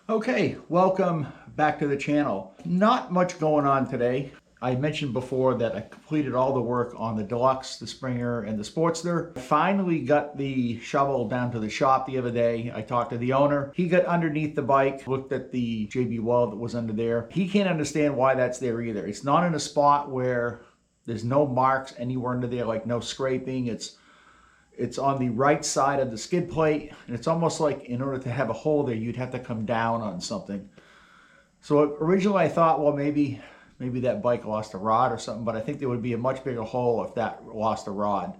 Okay, welcome back to the channel. Not much going on today. I mentioned before that I completed all the work on the Deluxe, the Springer, and the Sportster. I finally got the shovel down to the shop the other day. I talked to the owner. He got underneath the bike, looked at the JB weld that was under there. He can't understand why that's there either. It's not in a spot where there's no marks anywhere under there, like no scraping. It's on the right side of the skid plate, and it's almost like in order to have a hole there, you'd have to come down on something. So originally I thought, well, maybe that bike lost a rod or something, but I think there would be a much bigger hole if that lost a rod.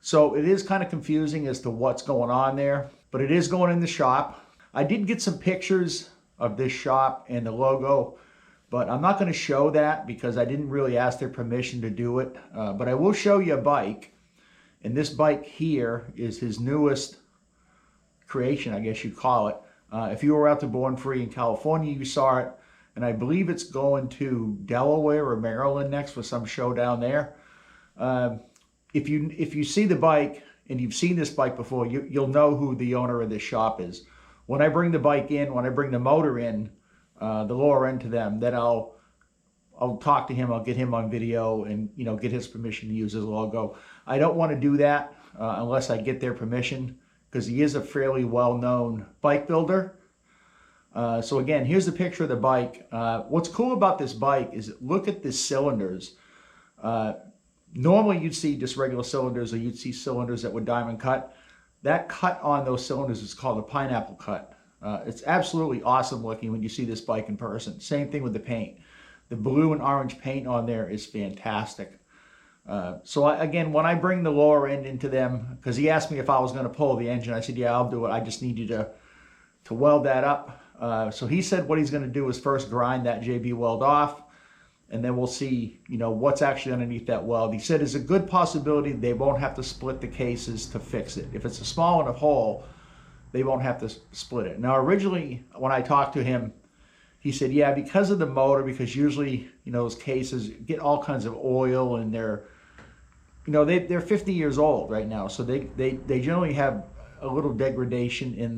So it is kind of confusing as to what's going on there, but it is going in the shop. I did get some pictures of this shop and the logo, but I'm not going to show that because I didn't really ask their permission to do it. But I will show you a bike. And this bike here is his newest creation, I guess you'd call it. If you were out to Born Free in California, you saw it. And I believe it's going to Delaware or Maryland next for some show down there. If you see the bike and you've seen this bike before, you'll know who the owner of this shop is. When I bring the bike in, when I bring the motor in, the lower end to them, then I'll talk to him, I'll get him on video and, get his permission to use his logo. I don't want to do that unless I get their permission because he is a fairly well-known bike builder. So again, here's the picture of the bike. What's cool about this bike is look at the cylinders. Normally you'd see just regular cylinders or you'd see cylinders that were diamond cut. That cut on those cylinders is called a pineapple cut. It's absolutely awesome looking when you see this bike in person. Same thing with the paint. The blue and orange paint on there is fantastic. Again, when I bring the lower end into them, because he asked me if I was going to pull the engine, I said, yeah, I'll do it. I just need you to weld that up. So he said what he's going to do is first grind that JB weld off, and then we'll see, what's actually underneath that weld. He said there's a good possibility they won't have to split the cases to fix it. If it's a small enough hole, they won't have to split it. Now, originally, when I talked to him, he said, yeah, because of the motor, because usually, those cases get all kinds of oil and they're 50 years old right now. So they generally have a little degradation in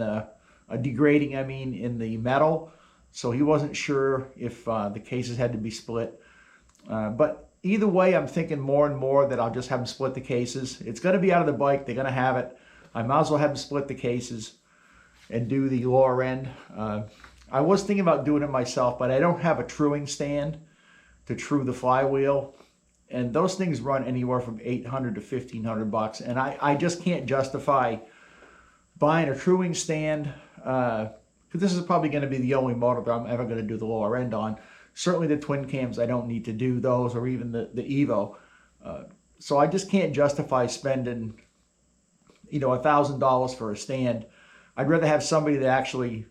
degrading in the metal. So he wasn't sure if the cases had to be split. But either way, I'm thinking more and more that I'll just have them split the cases. It's going to be out of the bike. They're going to have it. I might as well have them split the cases and do the lower end. I was thinking about doing it myself, but I don't have a truing stand to true the flywheel. And those things run anywhere from $800 to $1,500. And I just can't justify buying a truing stand because this is probably going to be the only motor that I'm ever going to do the lower end on. Certainly the twin cams, I don't need to do those, or even the Evo. So I just can't justify spending, $1,000 for a stand. I'd rather have somebody that actually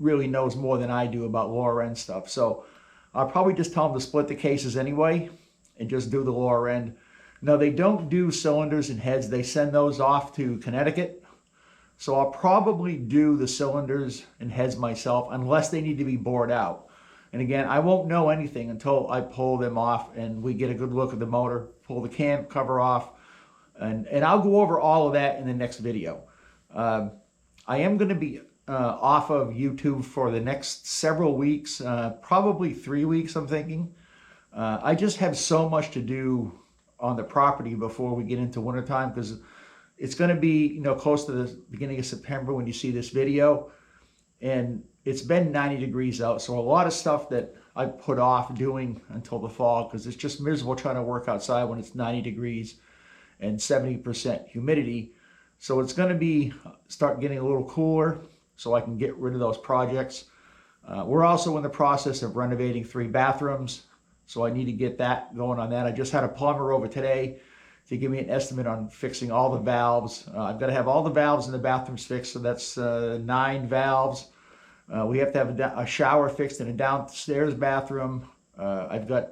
really knows more than I do about lower end stuff. So I'll probably just tell them to split the cases anyway and just do the lower end. Now, they don't do cylinders and heads. They send those off to Connecticut. So I'll probably do the cylinders and heads myself unless they need to be bored out. And again, I won't know anything until I pull them off and we get a good look at the motor, pull the cam cover off, and I'll go over all of that in the next video. I am going to be off of YouTube for the next several weeks, probably 3 weeks, I'm thinking. I just have so much to do on the property before we get into wintertime because it's going to be, close to the beginning of September when you see this video. And it's been 90 degrees out. So a lot of stuff that I put off doing until the fall because it's just miserable trying to work outside when it's 90 degrees and 70% humidity. So it's going to start getting a little cooler so I can get rid of those projects. We're also in the process of renovating 3 bathrooms. So I need to get that going on that. I just had a plumber over today to give me an estimate on fixing all the valves. I've got to have all the valves in the bathrooms fixed, so that's 9 valves. We have to have a shower fixed in a downstairs bathroom. I've got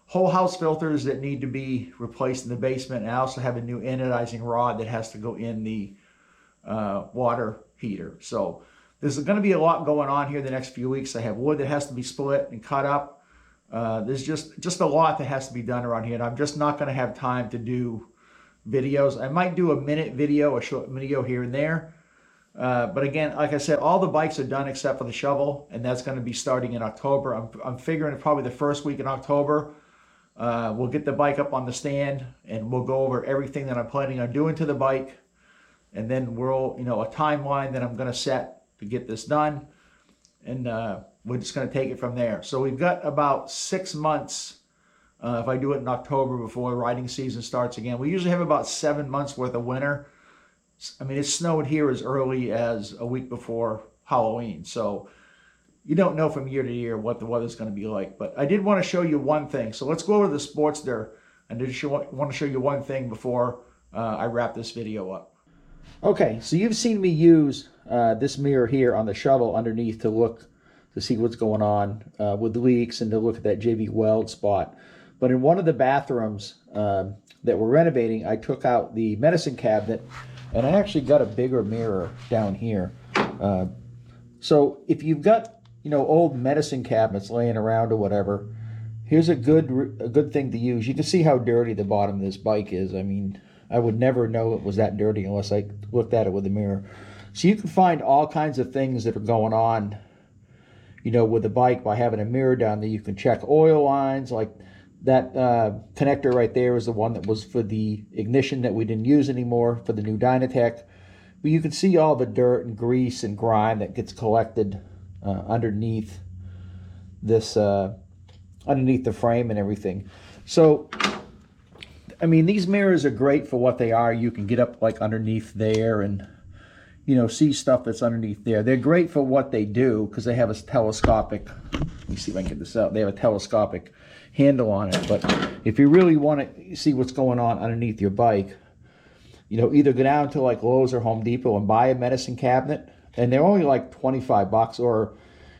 whole house filters that need to be replaced in the basement, and I also have a new anodizing rod that has to go in the water heater. So there's going to be a lot going on here the next few weeks. I have wood that has to be split and cut up. There's just a lot that has to be done around here, and I'm just not going to have time to do videos. I might do a minute video, a short video here and there, But again, like I said, all the bikes are done except for the shovel, and that's going to be starting in October. I'm figuring probably the first week in October, we'll get the bike up on the stand, and we'll go over everything that I'm planning on doing to the bike, and then we'll, a timeline that I'm going to set to get this done, and we're just going to take it from there. So we've got about 6 months if I do it in October before riding season starts again. We usually have about 7 months worth of winter. I mean, it snowed here as early as a week before Halloween, so you don't know from year to year what the weather's going to be like. But I did want to show you one thing. So let's go over to the Sportster, and I just want to show you one thing before I wrap this video up. Okay, so you've seen me use this mirror here on the shovel underneath to see what's going on with leaks and to look at that JV weld spot. But in one of the bathrooms that we're renovating, I took out the medicine cabinet, and I actually got a bigger mirror down here. So if you've got old medicine cabinets laying around or whatever, here's a good thing to use. You can see how dirty the bottom of this bike is. I mean, I would never know it was that dirty unless I looked at it with a mirror. So you can find all kinds of things that are going on, with the bike by having a mirror down there. You can check oil lines, like that connector right there is the one that was for the ignition that we didn't use anymore for the new Dynatech. But you can see all the dirt and grease and grime that gets collected underneath this, underneath the frame and everything. So, I mean, these mirrors are great for what they are. You can get up like underneath there and, see stuff that's underneath there. They're great for what they do because they have a telescopic, let me see if I can get this out. They have a telescopic handle on it. But if you really want to see what's going on underneath your bike, either go down to like Lowe's or Home Depot and buy a medicine cabinet, and they're only like 25 bucks. Or,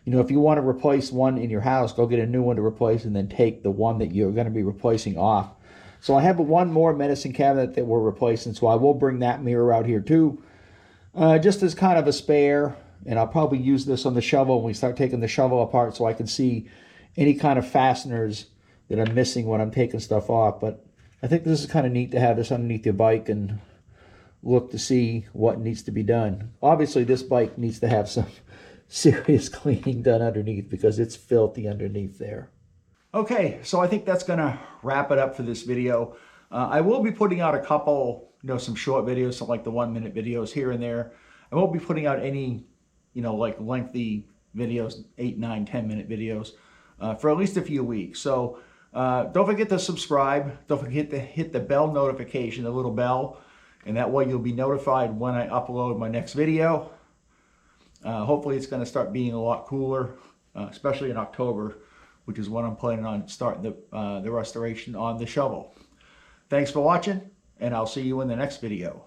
if you want to replace one in your house, go get a new one to replace and then take the one that you're going to be replacing off. So I have one more medicine cabinet that we're replacing, so I will bring that mirror out here too, just as kind of a spare. And I'll probably use this on the shovel when we start taking the shovel apart, so I can see any kind of fasteners that I'm missing when I'm taking stuff off. But I think this is kind of neat to have this underneath your bike and look to see what needs to be done. Obviously, this bike needs to have some serious cleaning done underneath because it's filthy underneath there. Okay, so I think that's going to wrap it up for this video. I will be putting out a couple, some short videos, some like the 1-minute videos here and there. I won't be putting out any, like lengthy videos, 8, 9, 10-minute videos for at least a few weeks. So don't forget to subscribe. Don't forget to hit the bell notification, the little bell, and that way you'll be notified when I upload my next video. Hopefully it's going to start being a lot cooler, especially in October, which is when I'm planning on starting the restoration on the shovel. Thanks for watching, and I'll see you in the next video.